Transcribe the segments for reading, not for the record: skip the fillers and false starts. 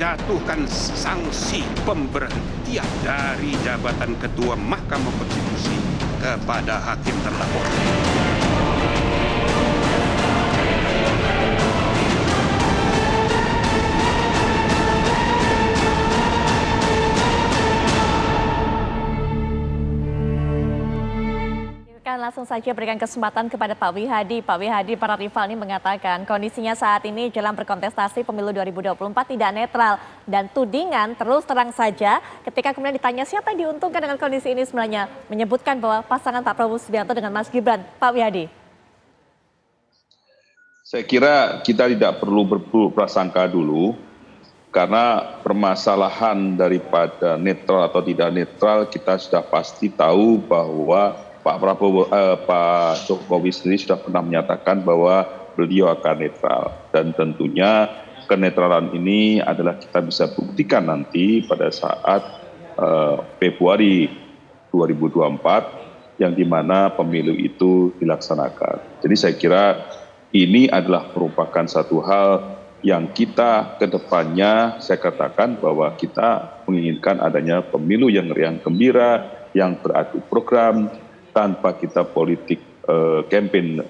menjatuhkan sanksi pemberhentian dari jabatan Ketua Mahkamah Konstitusi kepada hakim terlapor. Langsung saja berikan kesempatan kepada Pak Wihadi. Pak Wihadi, para rival ini mengatakan kondisinya saat ini dalam berkontestasi pemilu 2024 tidak netral. Dan tudingan terus terang saja ketika kemudian ditanya siapa yang diuntungkan dengan kondisi ini sebenarnya. Menyebutkan bahwa pasangan Pak Prabowo Subianto dengan Mas Gibran. Pak Wihadi. Saya kira kita tidak perlu berprasangka dulu. Karena permasalahan daripada netral atau tidak netral kita sudah pasti tahu bahwa Pak Jokowi sendiri sudah pernah menyatakan bahwa beliau akan netral dan tentunya kenetralan ini adalah kita bisa buktikan nanti pada saat Februari 2024 yang dimana pemilu itu dilaksanakan. Jadi saya kira ini adalah merupakan satu hal yang kita ke depannya saya katakan bahwa kita menginginkan adanya pemilu yang riang gembira, yang beradu program, tanpa kita politik campaign,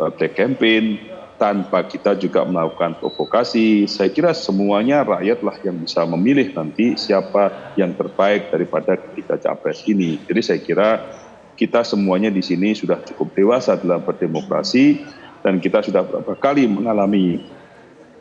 tanpa kita juga melakukan provokasi. Saya kira semuanya rakyatlah yang bisa memilih nanti siapa yang terbaik daripada ketiga capres ini. Jadi saya kira kita semuanya di sini sudah cukup dewasa dalam berdemokrasi dan kita sudah beberapa kali mengalami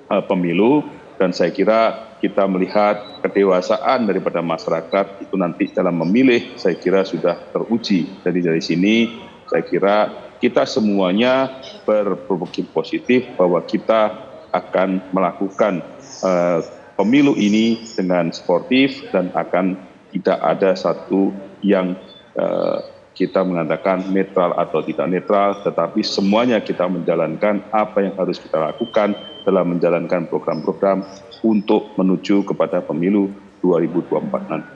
pemilu dan saya kira kita melihat kedewasaan daripada masyarakat itu nanti dalam memilih saya kira sudah teruji. Jadi dari sini saya kira kita semuanya berpikir positif bahwa kita akan melakukan pemilu ini dengan sportif dan akan tidak ada satu yang kita mengatakan netral atau tidak netral, tetapi semuanya kita menjalankan apa yang harus kita lakukan dalam menjalankan program-program untuk menuju kepada pemilu 2024 nanti.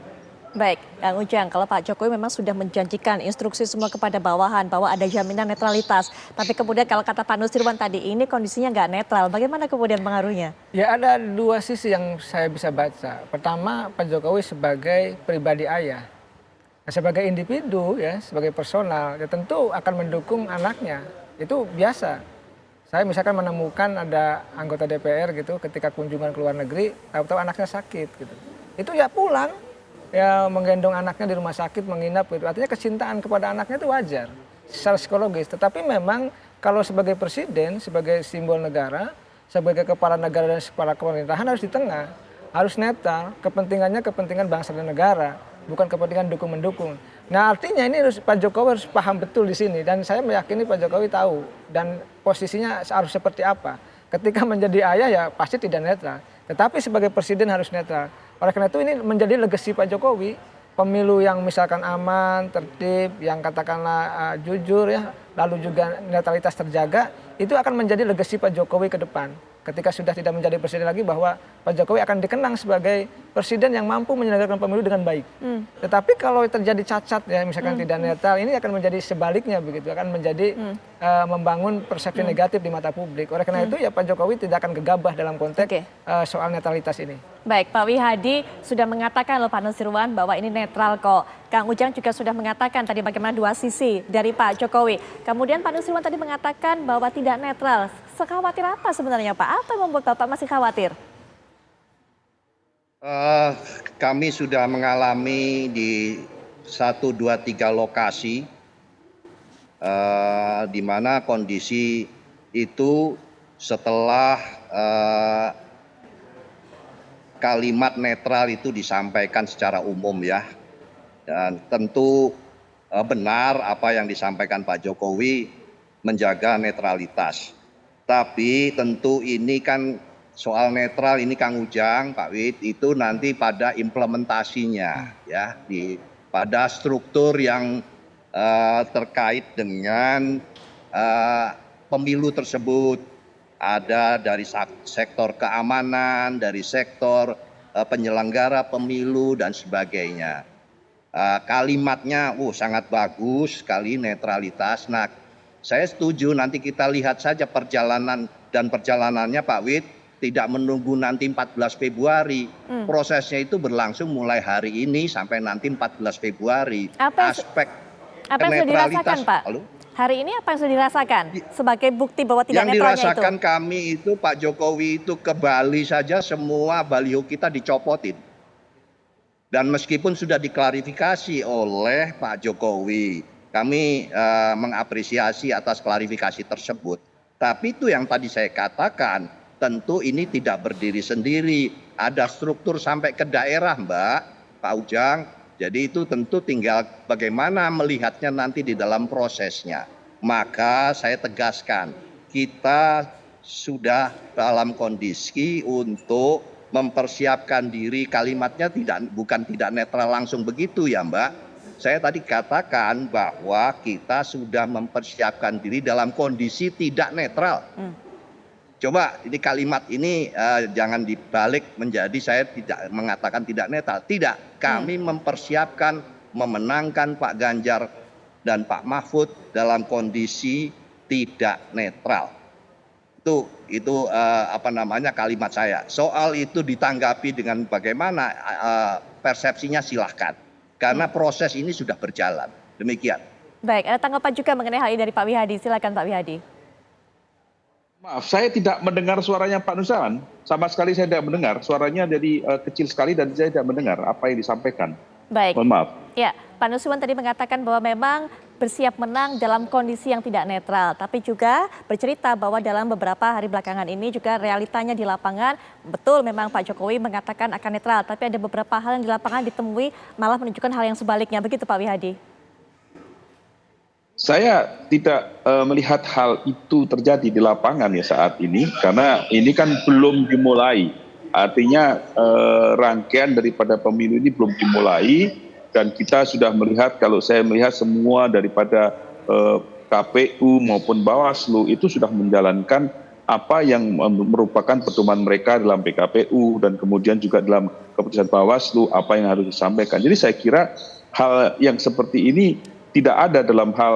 Baik, Kang Ujang, kalau Pak Jokowi memang sudah menjanjikan instruksi semua kepada bawahan bahwa ada jaminan netralitas. Tapi kemudian kalau kata Pak Nusirwan tadi, ini kondisinya nggak netral. Bagaimana kemudian pengaruhnya? Ya ada dua sisi yang saya bisa baca. Pertama, Pak Jokowi sebagai pribadi ayah. Sebagai individu ya, sebagai personal, ya tentu akan mendukung anaknya. Itu biasa. Saya misalkan menemukan ada anggota DPR gitu ketika kunjungan ke luar negeri, tahu-tahu anaknya sakit gitu. Itu ya pulang, ya menggendong anaknya di rumah sakit, menginap gitu. Artinya kecintaan kepada anaknya itu wajar secara psikologis. Tetapi memang kalau sebagai presiden, sebagai simbol negara, sebagai kepala negara dan kepala pemerintahan harus di tengah, harus netral, kepentingannya kepentingan bangsa dan negara, bukan kepentingan dukung-mendukung. Nah artinya ini Pak Jokowi harus paham betul di sini dan saya meyakini Pak Jokowi tahu dan posisinya harus seperti apa. Ketika menjadi ayah ya pasti tidak netral, tetapi sebagai presiden harus netral. Oleh karena itu ini menjadi legasi Pak Jokowi, pemilu yang misalkan aman, tertib, yang katakanlah jujur ya, lalu juga netralitas terjaga, itu akan menjadi legasi Pak Jokowi ke depan. Ketika sudah tidak menjadi presiden lagi bahwa Pak Jokowi akan dikenang sebagai presiden yang mampu menyelenggarakan pemilu dengan baik. Tetapi kalau terjadi cacat ya misalkan tidak netral, ini akan menjadi sebaliknya begitu, akan menjadi membangun persepsi negatif di mata publik. Oleh karena itu ya Pak Jokowi tidak akan gegabah dalam konteks soal netralitas ini. Baik, Pak Wihadi sudah mengatakan loh Pak Nusirwan bahwa ini netral kok. Kang Ujang juga sudah mengatakan tadi bagaimana dua sisi dari Pak Jokowi. Kemudian Pak Nusirwan tadi mengatakan bahwa tidak netral. Sekhawatir apa sebenarnya Pak? Apa yang membuat Bapak masih khawatir? Kami sudah mengalami di 1, 2, 3 lokasi di mana kondisi itu setelah kalimat netral itu disampaikan secara umum ya. Dan tentu benar apa yang disampaikan Pak Jokowi menjaga netralitas. Tapi tentu ini kan soal netral ini Kang Ujang, Pak Wid, itu nanti pada implementasinya ya, pada struktur yang terkait dengan pemilu tersebut. Ada dari sektor keamanan, dari sektor penyelenggara pemilu dan sebagainya. Kalimatnya sangat bagus sekali netralitas. Nah, saya setuju nanti kita lihat saja perjalanannya Pak Wid, tidak menunggu nanti 14 Februari. Prosesnya itu berlangsung mulai hari ini sampai nanti 14 Februari. Apa yang sudah dirasakan, Pak? Halo? Hari ini apa yang sudah dirasakan sebagai bukti bahwa tidak Yang netralnya dirasakan itu? kami itu Pak Jokowi itu ke Bali saja semua baliho kita dicopotin. Dan meskipun sudah diklarifikasi oleh Pak Jokowi, kami mengapresiasi atas klarifikasi tersebut. Tapi itu yang tadi saya katakan, tentu ini tidak berdiri sendiri. Ada struktur sampai ke daerah, Mbak, Pak Ujang. Jadi itu tentu tinggal bagaimana melihatnya nanti di dalam prosesnya. Maka saya tegaskan, kita sudah dalam kondisi untuk mempersiapkan diri, kalimatnya bukan tidak netral langsung begitu ya Mbak. Saya tadi katakan bahwa kita sudah mempersiapkan diri dalam kondisi tidak netral. Coba ini kalimat ini jangan dibalik menjadi saya tidak mengatakan tidak netral. Tidak, kami mempersiapkan memenangkan Pak Ganjar dan Pak Mahfud dalam kondisi tidak netral. Itu kalimat saya. Soal itu ditanggapi dengan bagaimana persepsinya silahkan. Karena proses ini sudah berjalan. Demikian. Baik, ada tanggapan juga mengenai hal ini dari Pak Wihadi. Silakan Pak Wihadi. Maaf, saya tidak mendengar suaranya Pak Nusawan. Sama sekali saya tidak mendengar. Suaranya jadi kecil sekali dan saya tidak mendengar apa yang disampaikan. Baik. Mohon maaf. Ya, Pak Nuswan tadi mengatakan bahwa memang bersiap menang dalam kondisi yang tidak netral. Tapi juga bercerita bahwa dalam beberapa hari belakangan ini juga realitanya di lapangan, betul memang Pak Jokowi mengatakan akan netral. Tapi ada beberapa hal yang di lapangan ditemui malah menunjukkan hal yang sebaliknya. Begitu Pak Wihadi? Saya tidak melihat hal itu terjadi di lapangan ya saat ini. Karena ini kan belum dimulai. Artinya rangkaian daripada pemilu ini belum dimulai. Dan kita sudah melihat, kalau saya melihat semua daripada KPU maupun Bawaslu itu sudah menjalankan apa yang merupakan pedoman mereka dalam PKPU dan kemudian juga dalam keputusan Bawaslu apa yang harus disampaikan. Jadi saya kira hal yang seperti ini tidak ada dalam hal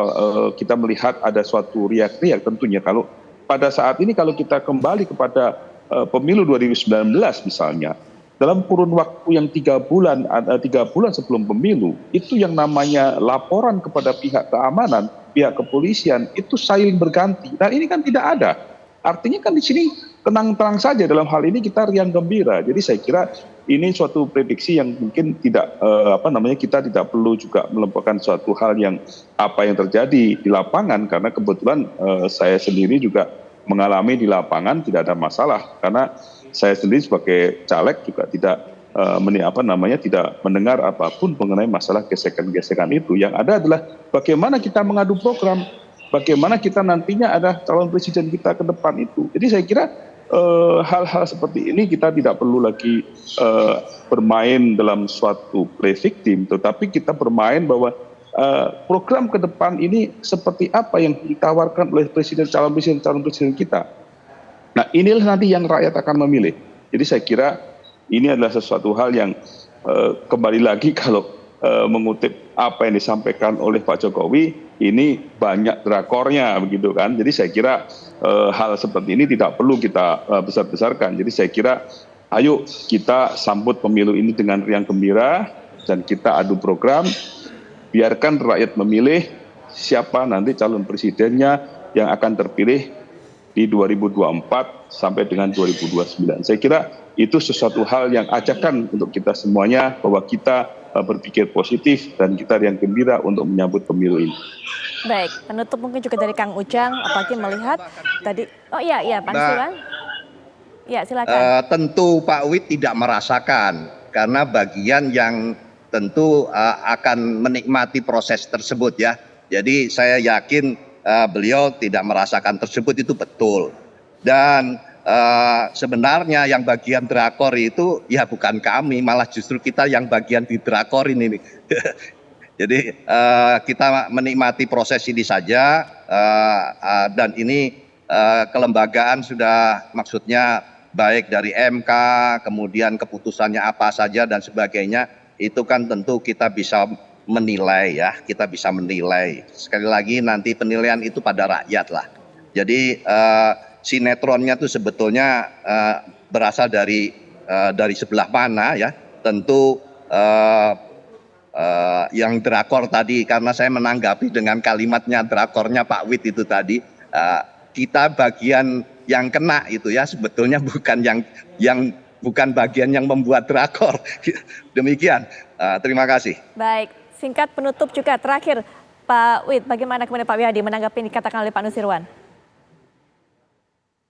kita melihat ada suatu riak-riak tentunya. Kalau pada saat ini kalau kita kembali kepada pemilu 2019 misalnya, dalam kurun waktu yang 3 bulan sebelum pemilu, itu yang namanya laporan kepada pihak keamanan, pihak kepolisian, itu saling berganti. Nah ini kan tidak ada. Artinya kan di sini tenang-tenang saja, dalam hal ini kita riang gembira. Jadi saya kira ini suatu prediksi yang mungkin tidak, kita tidak perlu juga melupakan suatu hal yang apa yang terjadi di lapangan. Karena kebetulan saya sendiri juga mengalami di lapangan tidak ada masalah. Karena saya sendiri sebagai caleg juga tidak tidak mendengar apapun mengenai masalah gesekan-gesekan itu. Yang ada adalah bagaimana kita mengadu program, bagaimana kita nantinya ada calon presiden kita ke depan itu. Jadi saya kira hal-hal seperti ini kita tidak perlu lagi bermain dalam suatu play victim, tetapi kita bermain bahwa program ke depan ini seperti apa yang ditawarkan oleh calon presiden kita. Nah inilah nanti yang rakyat akan memilih. Jadi saya kira ini adalah sesuatu hal yang kembali lagi kalau mengutip apa yang disampaikan oleh Pak Jokowi, ini banyak drakornya begitu kan. Jadi saya kira hal seperti ini tidak perlu kita besar-besarkan. Jadi saya kira ayo kita sambut pemilu ini dengan riang gembira dan kita adu program, biarkan rakyat memilih siapa nanti calon presidennya yang akan terpilih di 2024 sampai dengan 2029. Saya kira itu sesuatu hal yang ajakan untuk kita semuanya bahwa kita berpikir positif dan kita riang gembira untuk menyambut pemilu ini. Baik, penutup mungkin juga dari Kang Ujang, apalagi melihat tadi, Pak Nuswan. Ya, silakan. Tentu Pak Wid tidak merasakan karena bagian yang tentu akan menikmati proses tersebut ya. Jadi saya yakin beliau tidak merasakan tersebut, itu betul. Dan sebenarnya yang bagian drakor itu ya bukan kami, malah justru kita yang bagian di drakor ini. Jadi kita menikmati proses ini saja dan ini kelembagaan sudah maksudnya baik dari MK, kemudian keputusannya apa saja dan sebagainya, itu kan tentu kita bisa menilai ya, kita bisa menilai. Sekali lagi nanti penilaian itu pada rakyat lah. Jadi sinetronnya itu sebetulnya berasal dari sebelah mana ya. Tentu yang drakor tadi, karena saya menanggapi dengan kalimatnya drakornya Pak Wid itu tadi, kita bagian yang kena itu ya, sebetulnya bukan yang bukan bagian yang membuat drakor. Demikian, terima kasih. Baik, singkat penutup juga terakhir Pak Wid, bagaimana kemudian Pak Wihadi menanggapi yang dikatakan oleh Pak Nusirwan?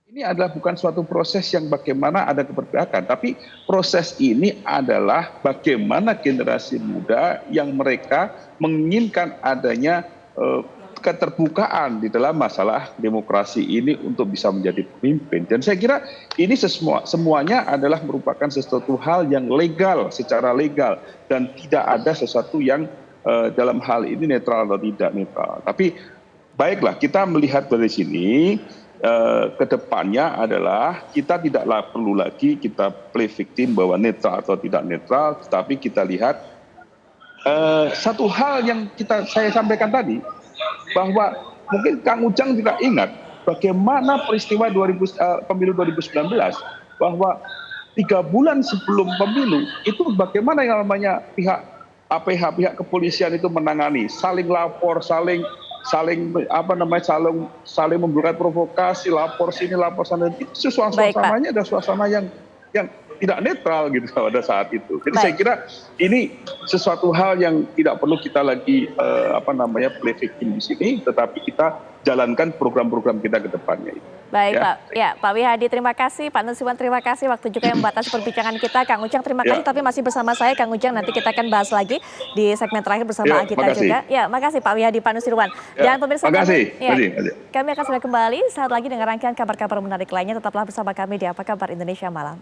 Ini adalah bukan suatu proses yang bagaimana ada keberpihakan, tapi proses ini adalah bagaimana generasi muda yang mereka menginginkan adanya keterbukaan di dalam masalah demokrasi ini untuk bisa menjadi pemimpin. Dan saya kira ini semuanya adalah merupakan sesuatu hal yang legal, secara legal, dan tidak ada sesuatu yang dalam hal ini netral atau tidak netral. Tapi baiklah, kita melihat dari sini. Kedepannya adalah kita tidaklah perlu lagi kita play victim bahwa netral atau tidak netral, tetapi kita lihat satu hal yang saya sampaikan tadi, bahwa mungkin Kang Ujang juga ingat bagaimana peristiwa pemilu 2019, bahwa 3 bulan sebelum pemilu itu bagaimana yang namanya pihak kepolisian itu menangani, saling lapor, saling memberikan provokasi, lapor sini lapor sana. Itu suasananya ada suasana yang tidak netral gitu pada saat itu. Jadi saya kira ini sesuatu hal yang tidak perlu kita lagi play victim di sini, tetapi kita jalankan program-program kita ke depannya. Baik ya. Pak, ya Pak Wihadi terima kasih, Pak Nusirwan terima kasih, waktu juga yang membatasi perbincangan kita. Kang Ujang terima kasih, tapi masih bersama saya Kang Ujang, nanti kita akan bahas lagi di segmen terakhir bersama kita juga. Ya, makasih Pak Wihadi, Pak Nusirwan. Dan pemirsa kami akan segera kembali saat lagi dengan rangkaian kabar-kabar menarik lainnya. Tetaplah bersama kami di Apa Kabar Indonesia Malam.